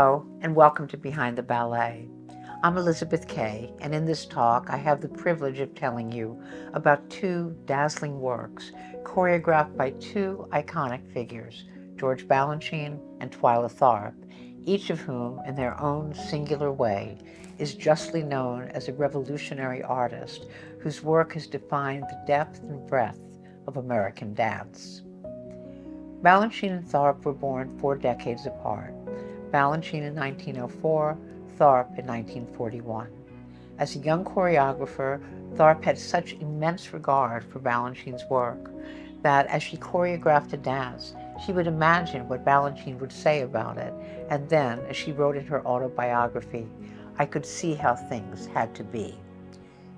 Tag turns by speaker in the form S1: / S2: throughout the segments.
S1: Hello, and welcome to Behind the Ballet. I'm Elizabeth Kaye, and in this talk I have the privilege of telling you about two dazzling works choreographed by two iconic figures, George Balanchine and Twyla Tharp, each of whom, in their own singular way, is justly known as a revolutionary artist whose work has defined the depth and breadth of American dance. Balanchine and Tharp were born 4 decades apart. Balanchine in 1904, Tharp in 1941. As a young choreographer, Tharp had such immense regard for Balanchine's work that as she choreographed a dance, she would imagine what Balanchine would say about it, and then, as she wrote in her autobiography, "I could see how things had to be."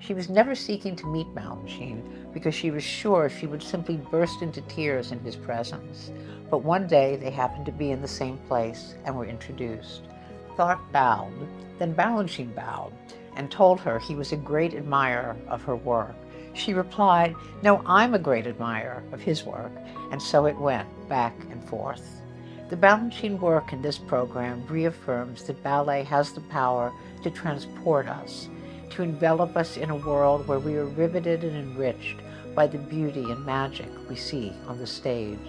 S1: She was never seeking to meet Balanchine because she was sure she would simply burst into tears in his presence. But one day they happened to be in the same place and were introduced. Tharp bowed, then Balanchine bowed, and told her he was a great admirer of her work. She replied, "No, I'm a great admirer of his work," and so it went back and forth. The Balanchine work in this program reaffirms that ballet has the power to transport us, to envelop us in a world where we are riveted and enriched by the beauty and magic we see on the stage.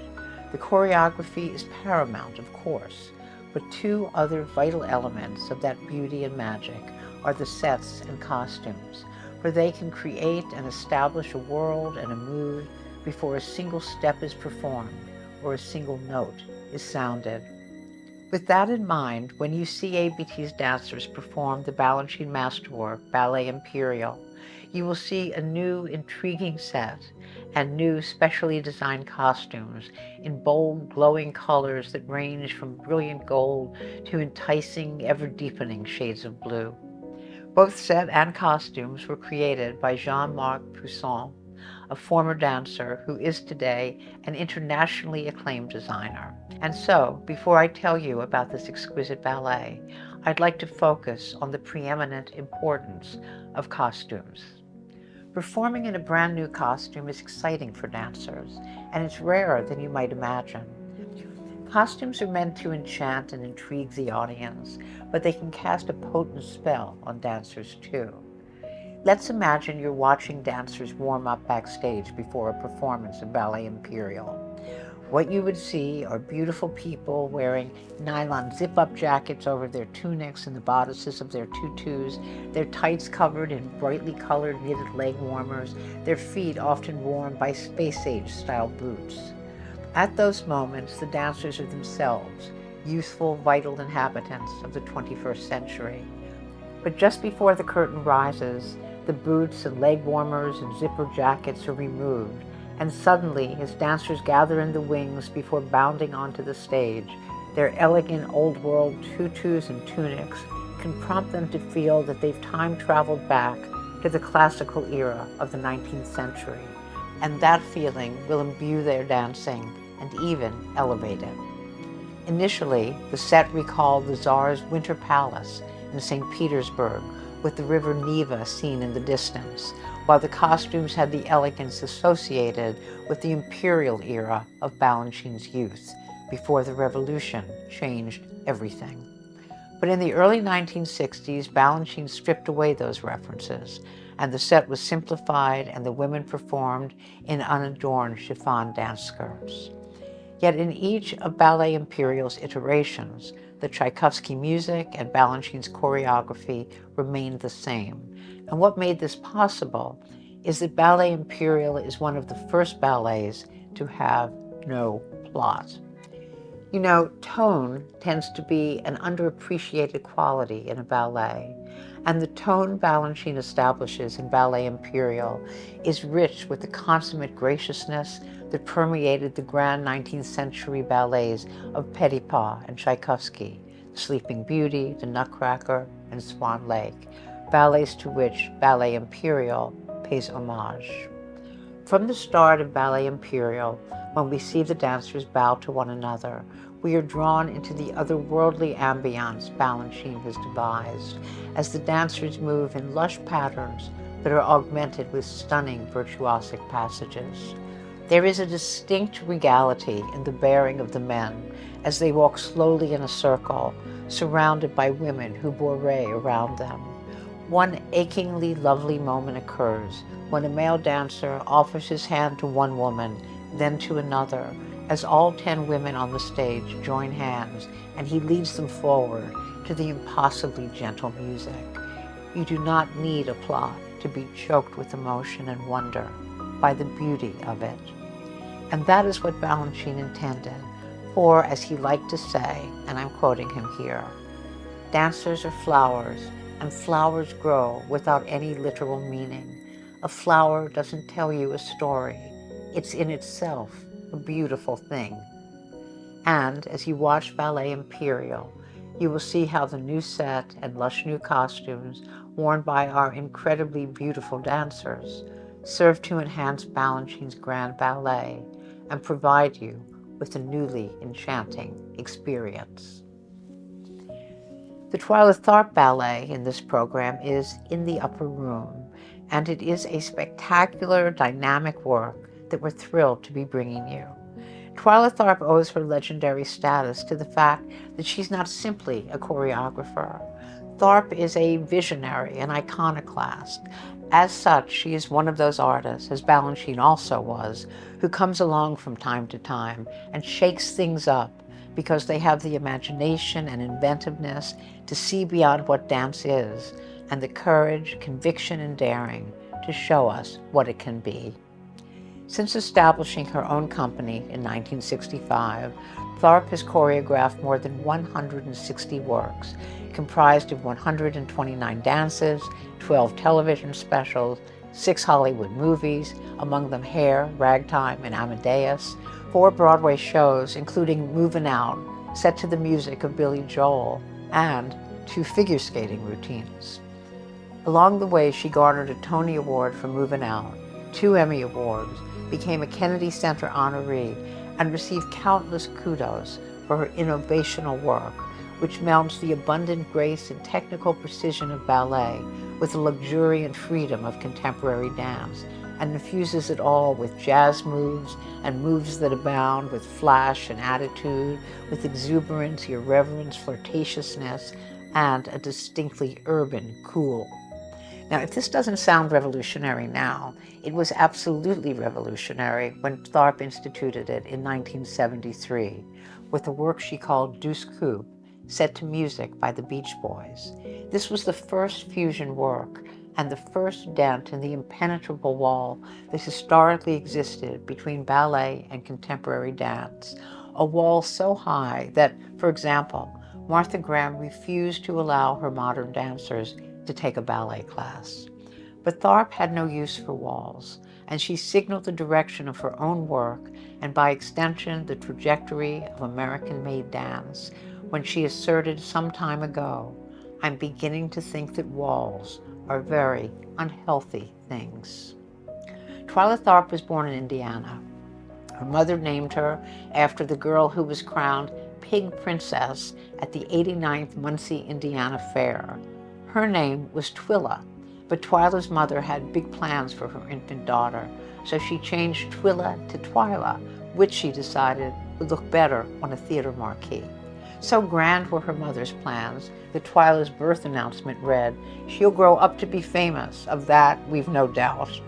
S1: The choreography is paramount, of course, but two other vital elements of that beauty and magic are the sets and costumes, for they can create and establish a world and a mood before a single step is performed or a single note is sounded. With that in mind, when you see ABT's dancers perform the Balanchine masterwork, Ballet Imperial, you will see a new, intriguing set and new, specially designed costumes in bold, glowing colors that range from brilliant gold to enticing, ever-deepening shades of blue. Both set and costumes were created by Jean-Marc Poussin, a former dancer who is today an internationally acclaimed designer. And so, before I tell you about this exquisite ballet, I'd like to focus on the preeminent importance of costumes. Performing in a brand new costume is exciting for dancers, and it's rarer than you might imagine. Costumes are meant to enchant and intrigue the audience, but they can cast a potent spell on dancers too. Let's imagine you're watching dancers warm up backstage before a performance of Ballet Imperial. What you would see are beautiful people wearing nylon zip-up jackets over their tunics and the bodices of their tutus, their tights covered in brightly colored knitted leg warmers, their feet often worn by space-age style boots. At those moments, the dancers are themselves, youthful, vital inhabitants of the 21st century. But just before the curtain rises, the boots and leg warmers and zipper jackets are removed, and suddenly, as dancers gather in the wings before bounding onto the stage, their elegant old-world tutus and tunics can prompt them to feel that they've time-traveled back to the classical era of the 19th century, and that feeling will imbue their dancing and even elevate it. Initially, the set recalled the Tsar's Winter Palace in St. Petersburg, with the river Neva seen in the distance, while the costumes had the elegance associated with the imperial era of Balanchine's youth, before the revolution changed everything. But in the early 1960s, Balanchine stripped away those references, and the set was simplified and the women performed in unadorned chiffon dance skirts. Yet in each of Ballet Imperial's iterations, the Tchaikovsky music and Balanchine's choreography remained the same. And what made this possible is that Ballet Imperial is one of the first ballets to have no plot. You know, tone tends to be an underappreciated quality in a ballet, and the tone Balanchine establishes in Ballet Imperial is rich with the consummate graciousness that permeated the grand 19th century ballets of Petipa and Tchaikovsky, Sleeping Beauty, The Nutcracker, and Swan Lake, ballets to which Ballet Imperial pays homage. From the start of Ballet Imperial, when we see the dancers bow to one another, we are drawn into the otherworldly ambience Balanchine has devised, as the dancers move in lush patterns that are augmented with stunning virtuosic passages. There is a distinct regality in the bearing of the men as they walk slowly in a circle, surrounded by women who bourrée around them. One achingly lovely moment occurs when a male dancer offers his hand to one woman, then to another, as all 10 women on the stage join hands and he leads them forward to the impossibly gentle music. You do not need a plot to be choked with emotion and wonder by the beauty of it. And that is what Balanchine intended, for, as he liked to say, and I'm quoting him here, dancers are flowers, and flowers grow without any literal meaning. A flower doesn't tell you a story. It's in itself a beautiful thing. And as you watch Ballet Imperial, you will see how the new set and lush new costumes worn by our incredibly beautiful dancers serve to enhance Balanchine's grand ballet and provide you with a newly enchanting experience. The Twyla Tharp ballet in this program is In the Upper Room, and it is a spectacular, dynamic work that we're thrilled to be bringing you. Twyla Tharp owes her legendary status to the fact that she's not simply a choreographer. Tharp is a visionary, an iconoclast. As such, she is one of those artists, as Balanchine also was, who comes along from time to time and shakes things up because they have the imagination and inventiveness to see beyond what dance is, and the courage, conviction, and daring to show us what it can be. Since establishing her own company in 1965, Tharp has choreographed more than 160 works, comprised of 129 dances, 12 television specials, 6 Hollywood movies, among them Hair, Ragtime, and Amadeus, 4 Broadway shows, including Movin' Out, set to the music of Billy Joel, and 2 figure skating routines. Along the way, she garnered a Tony Award for Movin' Out, 2 Emmy Awards, became a Kennedy Center honoree, and received countless kudos for her innovational work, which melds the abundant grace and technical precision of ballet with the luxuriant freedom of contemporary dance, and infuses it all with jazz moves and moves that abound with flash and attitude, with exuberance, irreverence, flirtatiousness, and a distinctly urban cool. Now, if this doesn't sound revolutionary now, it was absolutely revolutionary when Tharp instituted it in 1973 with a work she called Deuce Coupe, set to music by the Beach Boys. This was the first fusion work and the first dent in the impenetrable wall that historically existed between ballet and contemporary dance, a wall so high that, for example, Martha Graham refused to allow her modern dancers to take a ballet class. But Tharp had no use for walls, and she signaled the direction of her own work and by extension the trajectory of American-made dance when she asserted some time ago, "I'm beginning to think that walls are very unhealthy things." Twyla Tharp was born in Indiana. Her mother named her after the girl who was crowned Pig Princess at the 89th Muncie, Indiana Fair. Her name was Twyla, but Twyla's mother had big plans for her infant daughter, so she changed Twyla to Twyla, which she decided would look better on a theater marquee. So grand were her mother's plans that Twyla's birth announcement read, "She'll grow up to be famous, of that we've no doubt."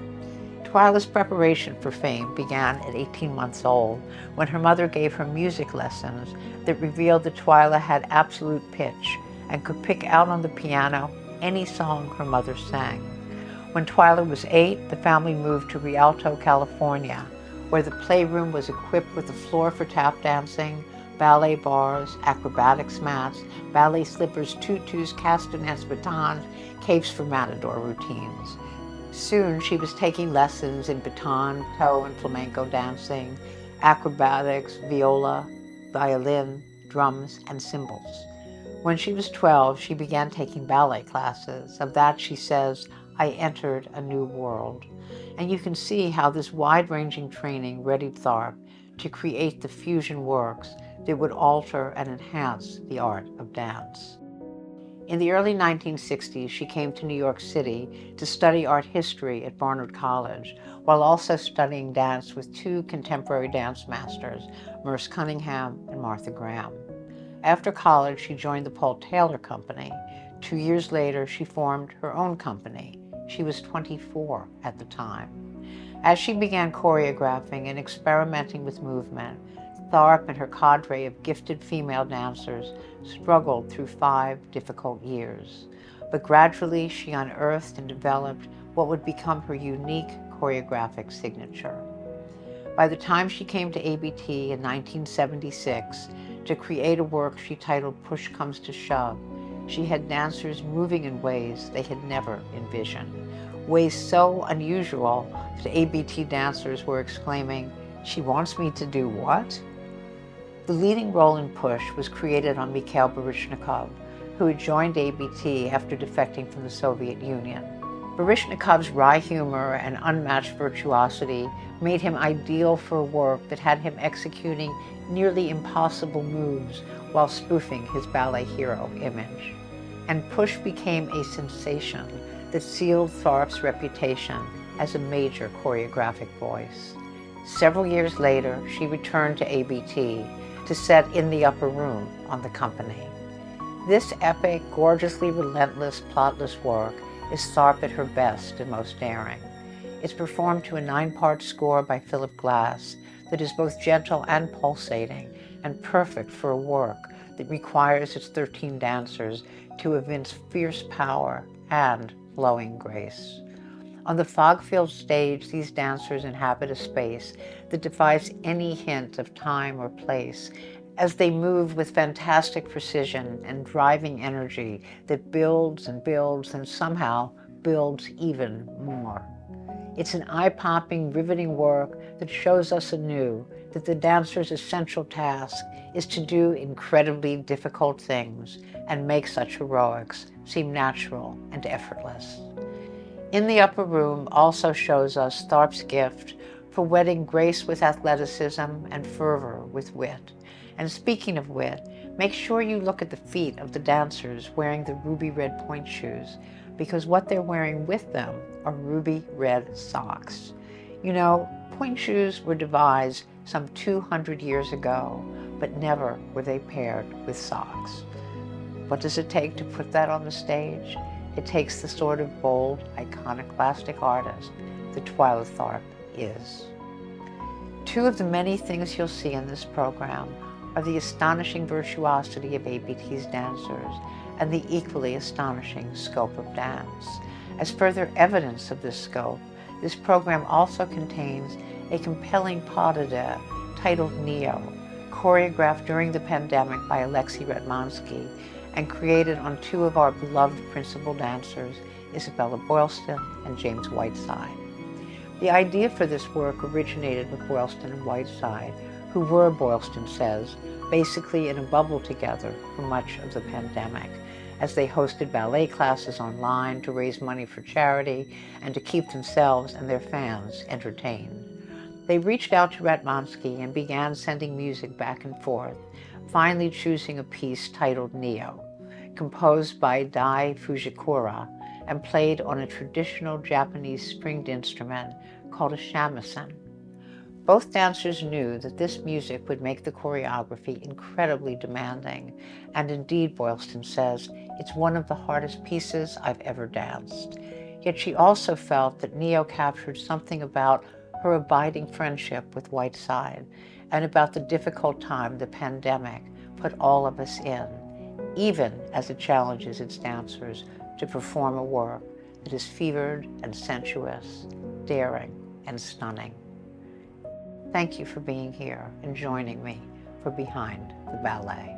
S1: Twyla's preparation for fame began at 18 months old, when her mother gave her music lessons that revealed that Twyla had absolute pitch and could pick out on the piano any song her mother sang. When Twyla was 8, the family moved to Rialto, California, where the playroom was equipped with a floor for tap dancing, ballet bars, acrobatics mats, ballet slippers, tutus, castanets, batons, capes for matador routines. Soon she was taking lessons in baton, toe, and flamenco dancing, acrobatics, viola, violin, drums, and cymbals. When she was 12, she began taking ballet classes. Of that, she says, "I entered a new world." And you can see how this wide-ranging training readied Tharp to create the fusion works that would alter and enhance the art of dance. In the early 1960s, she came to New York City to study art history at Barnard College, while also studying dance with 2 contemporary dance masters, Merce Cunningham and Martha Graham. After college, she joined the Paul Taylor Company. 2 years later, she formed her own company. She was 24 at the time. As she began choreographing and experimenting with movement, Tharp and her cadre of gifted female dancers struggled through 5 difficult years. But gradually, she unearthed and developed what would become her unique choreographic signature. By the time she came to ABT in 1976 to create a work she titled Push Comes to Shove, she had dancers moving in ways they had never envisioned, ways so unusual that ABT dancers were exclaiming, "She wants me to do what?" The leading role in Push was created on Mikhail Baryshnikov, who had joined ABT after defecting from the Soviet Union. Baryshnikov's wry humor and unmatched virtuosity made him ideal for a work that had him executing nearly impossible moves while spoofing his ballet hero image. And Push became a sensation that sealed Tharp's reputation as a major choreographic voice. Several years later, she returned to ABT to set In the Upper Room on the company. This epic, gorgeously relentless, plotless work is Tharp at her best and most daring. It's performed to a 9-part score by Philip Glass that is both gentle and pulsating and perfect for a work that requires its 13 dancers to evince fierce power and flowing grace. On the fog-filled stage, these dancers inhabit a space that defies any hint of time or place as they move with fantastic precision and driving energy that builds and builds and somehow builds even more. It's an eye-popping, riveting work that shows us anew that the dancer's essential task is to do incredibly difficult things and make such heroics seem natural and effortless. In the Upper Room also shows us Tharp's gift for wedding grace with athleticism and fervor with wit. And speaking of wit, make sure you look at the feet of the dancers wearing the ruby red pointe shoes, because what they're wearing with them are ruby red socks. You know, pointe shoes were devised some 200 years ago, but never were they paired with socks. What does it take to put that on the stage? It takes the sort of bold, iconoclastic artist that Twyla Tharp is. 2 of the many things you'll see in this program are the astonishing virtuosity of ABT's dancers and the equally astonishing scope of dance. As further evidence of this scope, this program also contains a compelling pas de deux titled Neo, choreographed during the pandemic by Alexei Ratmasnky and created on 2 of our beloved principal dancers, Isabella Boylston and James Whiteside. The idea for this work originated with Boylston and Whiteside, who were, Boylston says, basically in a bubble together for much of the pandemic, as they hosted ballet classes online to raise money for charity and to keep themselves and their fans entertained. They reached out to Ratmasnky and began sending music back and forth, finally choosing a piece titled Neo, composed by Dai Fujikura and played on a traditional Japanese stringed instrument called a shamisen. Both dancers knew that this music would make the choreography incredibly demanding, and indeed, Boylston says, it's one of the hardest pieces I've ever danced. Yet she also felt that Neo captured something about her abiding friendship with Whiteside and about the difficult time the pandemic put all of us in, even as it challenges its dancers to perform a work that is fevered and sensuous, daring and stunning. Thank you for being here and joining me for Behind the Ballet.